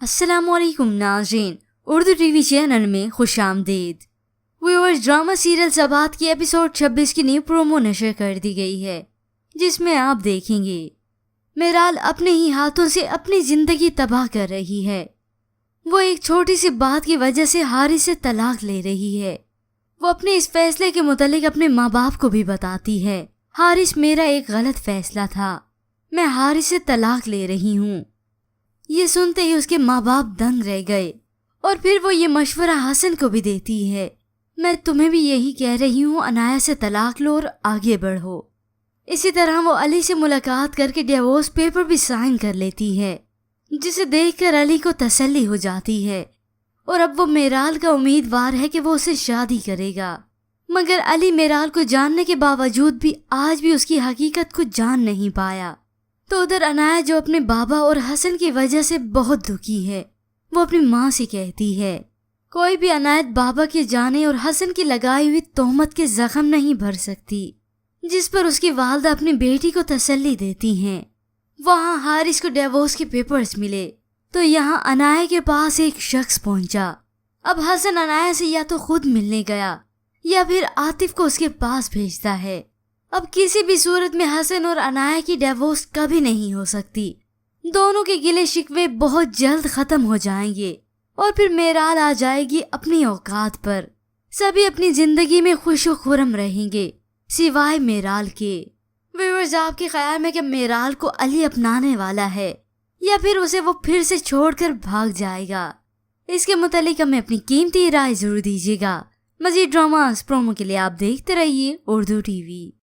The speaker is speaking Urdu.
السلام علیکم ناظرین، اردو ٹی وی چینل میں خوش آمدید۔ ویورز، ڈرامہ سیریل سبات کی ایپیسوڈ 26 کی نیو پرومو نشر کر دی گئی ہے، جس میں آپ دیکھیں گے میرال اپنے ہی ہاتھوں سے اپنی زندگی تباہ کر رہی ہے۔ وہ ایک چھوٹی سی بات کی وجہ سے حارث سے طلاق لے رہی ہے۔ وہ اپنے اس فیصلے کے متعلق اپنے ماں باپ کو بھی بتاتی ہے، حارث میرا ایک غلط فیصلہ تھا، میں حارث سے طلاق لے رہی ہوں۔ یہ سنتے ہی اس کے ماں باپ دنگ رہ گئے، اور پھر وہ یہ مشورہ حسن کو بھی دیتی ہے، میں تمہیں بھی یہی کہہ رہی ہوں، عنایہ سے طلاق لو اور آگے بڑھو۔ اسی طرح وہ علی سے ملاقات کر کے ڈیورس پیپر بھی سائن کر لیتی ہے، جسے دیکھ کر علی کو تسلی ہو جاتی ہے، اور اب وہ میرال کا امیدوار ہے کہ وہ اسے شادی کرے گا۔ مگر علی میرال کو جاننے کے باوجود بھی آج بھی اس کی حقیقت کو جان نہیں پایا۔ تو ادھر عنایہ جو اپنے بابا اور حسن کی وجہ سے بہت دکھی ہے، وہ اپنی ماں سے کہتی ہے کوئی بھی عنایت بابا کے جانے اور حسن کی لگائی ہوئی تہمت کے زخم نہیں بھر سکتی، جس پر اس کی والدہ اپنی بیٹی کو تسلی دیتی ہیں۔ وہاں حارث کو ڈیورس کے پیپرز ملے تو یہاں عنایہ کے پاس ایک شخص پہنچا۔ اب حسن عنایہ سے یا تو خود ملنے گیا یا پھر عاطف کو اس کے پاس بھیجتا ہے۔ اب کسی بھی صورت میں حسن اور عنایہ کی ڈیورس کبھی نہیں ہو سکتی، دونوں کے گلے شکوے بہت جلد ختم ہو جائیں گے، اور پھر میرال آ جائے گی اپنی اوقات پر۔ سبھی اپنی زندگی میں خوش و خرم رہیں گے سوائے میرال کے۔ ویورز، آپ کے خیال میں کہ میرال کو علی اپنانے والا ہے یا پھر اسے وہ پھر سے چھوڑ کر بھاگ جائے گا؟ اس کے متعلق ہمیں اپنی قیمتی رائے ضرور دیجیے گا۔ مزید ڈراماز پرومو کے لیے آپ دیکھتے رہیے اردو ٹی وی۔